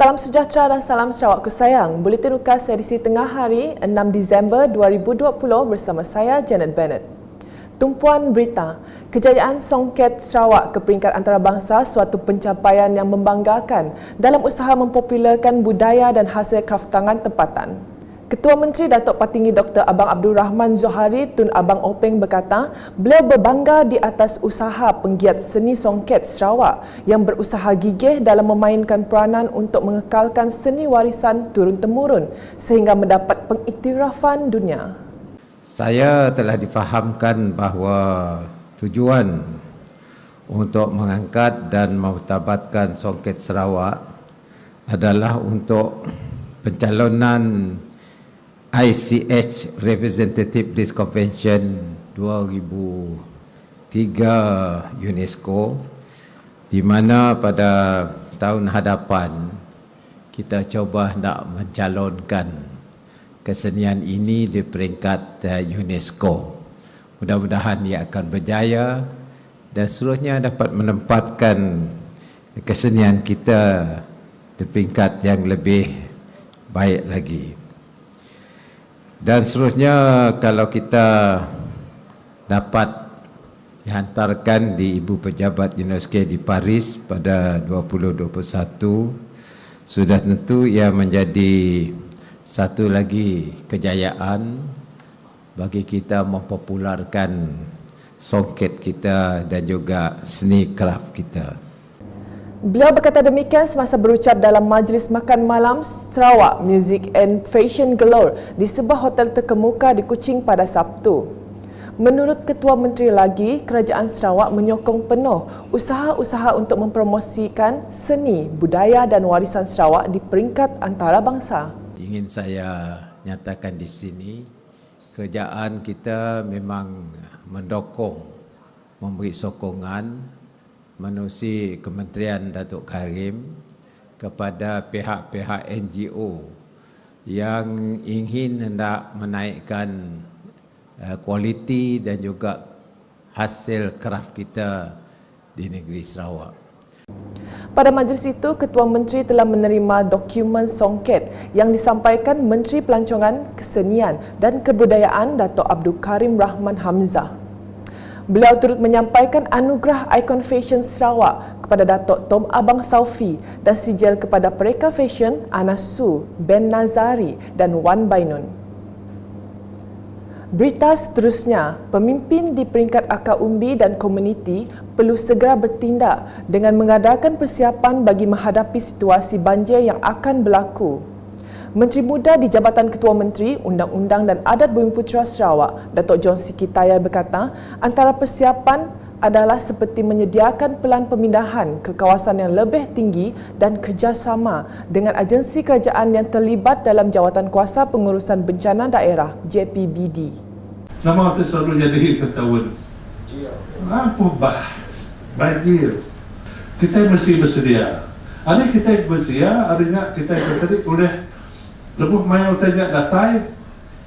Salam sejahtera dan salam Sarawakku sayang. Buletin Ukas edisi tengah hari 6 Disember 2020 bersama saya Janet Bennett. Tumpuan berita, kejayaan Songket Sarawak ke peringkat antarabangsa suatu pencapaian yang membanggakan dalam usaha mempopularkan budaya dan hasil kraftangan tempatan. Ketua Menteri Datuk Patinggi Dr. Abang Abdul Rahman Zohari Tun Abang Openg berkata, beliau berbangga di atas usaha penggiat seni Songket Sarawak yang berusaha gigih dalam memainkan peranan untuk mengekalkan seni warisan turun-temurun sehingga mendapat pengiktirafan dunia. Saya telah difahamkan bahawa tujuan untuk mengangkat dan memutabatkan Songket Sarawak adalah untuk pencalonan ICH Representative List Convention 2003 UNESCO, di mana pada tahun hadapan kita cuba nak mencalonkan kesenian ini di peringkat UNESCO. Mudah-mudahan ia akan berjaya dan seterusnya dapat menempatkan kesenian kita di peringkat yang lebih baik lagi. Dan seterusnya kalau kita dapat dihantarkan di Ibu Pejabat UNESCO di Paris pada 2021, sudah tentu ia menjadi satu lagi kejayaan bagi kita mempopularkan songket kita dan juga seni kraf kita. Beliau berkata demikian semasa berucap dalam majlis makan malam Sarawak Music and Fashion Galore di sebuah hotel terkemuka di Kuching pada Sabtu. Menurut Ketua Menteri lagi, Kerajaan Sarawak menyokong penuh usaha-usaha untuk mempromosikan seni, budaya dan warisan Sarawak di peringkat antarabangsa. Ingin saya nyatakan di sini, kerajaan kita memang mendukung, memberi sokongan menerusi Kementerian Datuk Karim kepada pihak-pihak NGO yang ingin hendak menaikkan kualiti dan juga hasil kraf kita di negeri Sarawak. Pada majlis itu, Ketua Menteri telah menerima dokumen Songket yang disampaikan Menteri Pelancongan, Kesenian dan Kebudayaan Datuk Abdul Karim Rahman Hamzah. Beliau turut menyampaikan anugerah ikon fashion Sarawak kepada Datuk Tom Abang Saufi dan sijil kepada Pereka Fashion Anas Su, Ben Nazari dan Wan Bainun. Berita seterusnya, pemimpin di peringkat akar umbi dan komuniti perlu segera bertindak dengan mengadakan persiapan bagi menghadapi situasi banjir yang akan berlaku. Menteri Muda di Jabatan Ketua Menteri, Undang-Undang dan Adat Bumiputera Sarawak, Datuk John Sikitaya berkata, antara persiapan adalah seperti menyediakan pelan pemindahan ke kawasan yang lebih tinggi dan kerjasama dengan agensi kerajaan yang terlibat dalam Jawatan Kuasa Pengurusan Bencana Daerah, JPBD. Nama itu selalu jadi ketahuan. Apa banjir? Kita mesti bersedia. Ada kita bersedia, adanya kita bersedia oleh lebuh mayau tanya datai,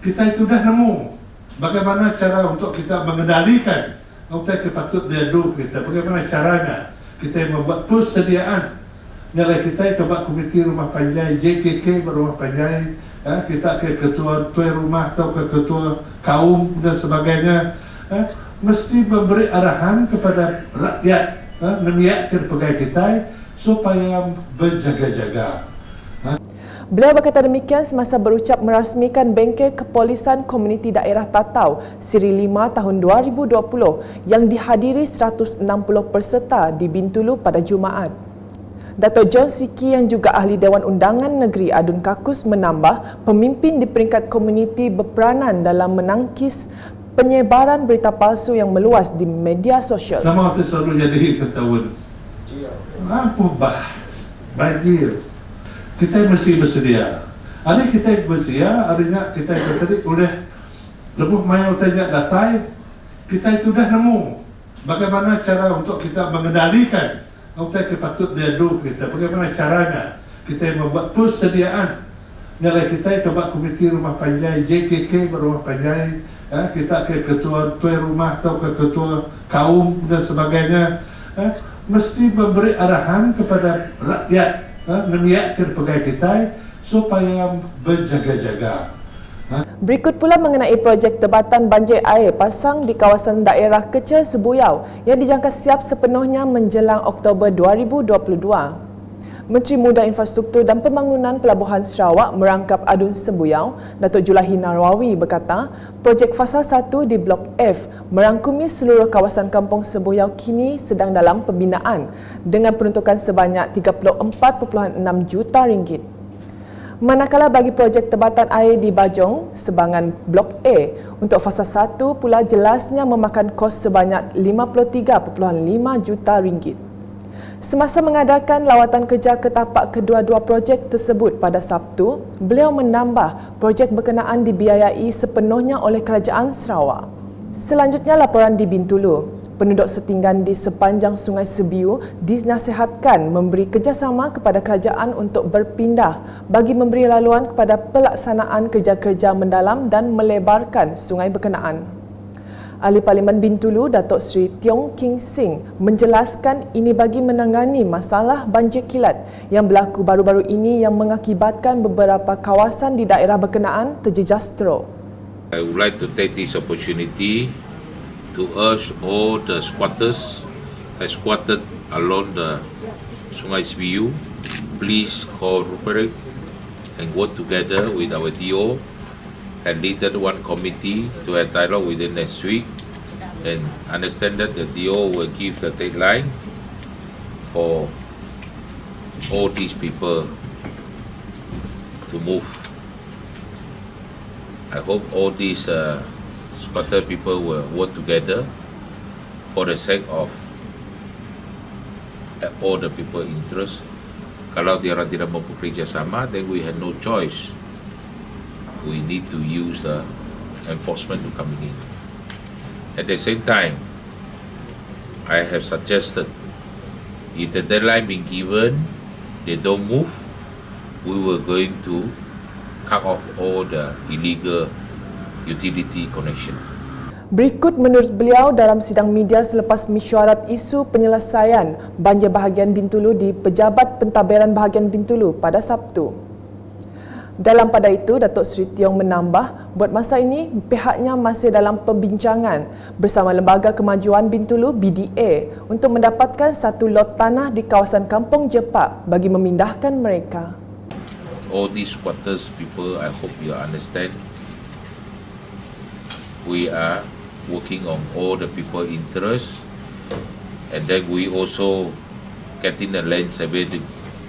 kita itu dah nemu bagaimana cara untuk kita mengendalikan kita patut diadu kita, bagaimana caranya kita membuat persediaan. Nyala kita coba komiti rumah panjai JKK rumah panjai, kita ke ketua tuan rumah atau ke ketua kaum dan sebagainya, mesti memberi arahan kepada rakyat, menyiapkan pegawai kita supaya berjaga-jaga. Beliau berkata demikian semasa berucap merasmikan bengkel kepolisan komuniti daerah Tatau Siri 5 tahun 2020 yang dihadiri 160 peserta di Bintulu pada Jumaat. Datuk John Siki yang juga ahli Dewan Undangan Negeri Adun Kakus menambah pemimpin di peringkat komuniti berperanan dalam menangkis penyebaran berita palsu yang meluas di media sosial. Nama itu selalu jadi ketahuan. Apa banjir? Kita mesti bersedia. Ada kita bersedia, adanya kita bersedia oleh lebuh mayau tanya datai, kita itu dah nemu bagaimana cara untuk kita mengendalikan kita patut diadu kita, bagaimana caranya kita membuat persediaan. Nyala kita coba komiti rumah panjai JKK rumah panjai, kita ke ketua tuan rumah atau ke ketua kaum dan sebagainya, mesti memberi arahan kepada rakyat, menyiapkan pegawai kita supaya berjaga-jaga. Berikut pula mengenai projek Tebatan Banjir Air Pasang di kawasan daerah Kecil Sebuyau yang dijangka siap sepenuhnya menjelang Oktober 2022. Menteri Muda Infrastruktur dan Pembangunan Pelabuhan Sarawak merangkap Adun Sebuyau, Datuk Julahi Narwawi berkata, projek fasa 1 di Blok F merangkumi seluruh kawasan kampung Sebuyau kini sedang dalam pembinaan dengan peruntukan sebanyak 34.6 juta ringgit. Manakala bagi projek Tebatan Air di Bajong, Sebangan Blok A untuk fasa 1 pula jelasnya memakan kos sebanyak 53.5 juta ringgit. Semasa mengadakan lawatan kerja ke tapak kedua-dua projek tersebut pada Sabtu, beliau menambah projek berkenaan dibiayai sepenuhnya oleh Kerajaan Sarawak. Selanjutnya laporan di Bintulu. Penduduk setinggan di sepanjang Sungai Sebiu dinasihatkan memberi kerjasama kepada kerajaan untuk berpindah bagi memberi laluan kepada pelaksanaan kerja-kerja mendalam dan melebarkan sungai berkenaan. Ahli Parlimen Bintulu, Datuk Seri Tiong King Sing menjelaskan ini bagi menangani masalah banjir kilat yang berlaku baru-baru ini yang mengakibatkan beberapa kawasan di daerah berkenaan terjejas teruk. I would like to take this opportunity to urge all the squatters squatted along the Sungai Sebiu, please cooperate and work together with our DO and lead one committee to have dialogue within next week, and understand that the DO will give the deadline for all these people to move. I hope all these squatter people will work together for the sake of all the people interest. Kalau diorang tidak mampu kerjasama, then we have no choice. We need to use the enforcement to coming in. At the same time, I have suggested if the deadline been given, they don't move, we were going to cut off all the illegal utility connection. Berikut menurut beliau dalam sidang media selepas mesyuarat isu penyelesaian banjir bahagian Bintulu di Pejabat Pentadbiran Bahagian Bintulu pada Sabtu. Dalam pada itu, Datuk Seri Tiong menambah, buat masa ini pihaknya masih dalam pembincangan bersama Lembaga Kemajuan Bintulu BDA untuk mendapatkan satu lot tanah di kawasan Kampung Jepak bagi memindahkan mereka. All these squatters people, I hope you understand. We are working on all the people interest, and then we also getting the land survey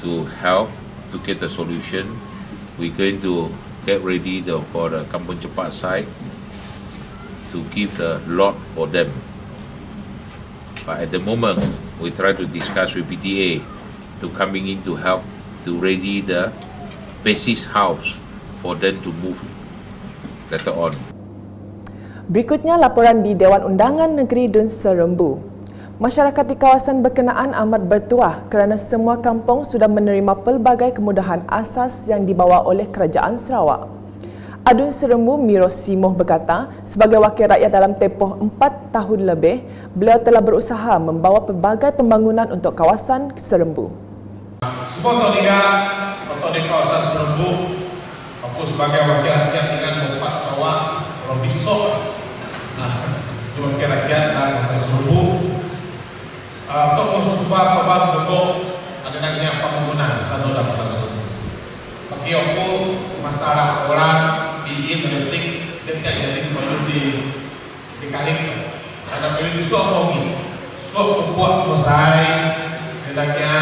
to help to get the solution. We're going to get ready for the Kampung Jepak site to give the lot for them. But at the moment, we try to discuss with BTA to coming in to help to ready the basis house for them to move later on. Berikutnya laporan di Dewan Undangan Negeri Dun Serembu. Masyarakat di kawasan berkenaan amat bertuah kerana semua kampung sudah menerima pelbagai kemudahan asas yang dibawa oleh Kerajaan Sarawak. Adun Serembu Miro Simoh berkata, sebagai wakil rakyat dalam tempoh 4 tahun lebih, beliau telah berusaha membawa pelbagai pembangunan untuk kawasan Serembu. Semua tahniah untuk di kawasan Serembu, aku sebagai wakil rakyat dengan Bupati Sarawak, kalau besok, di wakil rakyat dan kawasan Serembu, untuk sebuah perubahan bentuk adanya pembangunan satu dalam kawasan Serembu. Bagi aku masalah orang di politik dan jadi perlu dikalik karena perlu disuapkan, suap membuat selesai adanya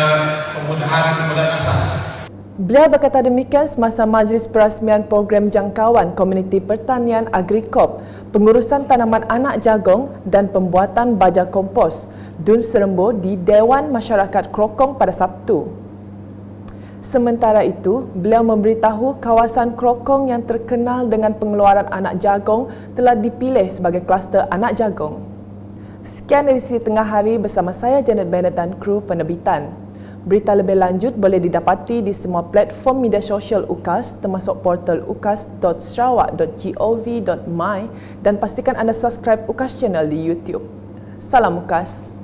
kemudahan asas. Beliau berkata demikian semasa majlis perasmian program jangkauan Komuniti Pertanian Agrikop, pengurusan tanaman anak jagung dan pembuatan baja kompos Dun Serembu di Dewan Masyarakat Krokong pada Sabtu. Sementara itu, beliau memberitahu kawasan Krokong yang terkenal dengan pengeluaran anak jagung telah dipilih sebagai kluster anak jagung. Sekian edisi Tengah Hari bersama saya Janet Bennett dan kru penerbitan. Berita lebih lanjut boleh didapati di semua platform media sosial UKAS termasuk portal ukas.sarawak.gov.my dan pastikan anda subscribe UKAS Channel di YouTube. Salam UKAS.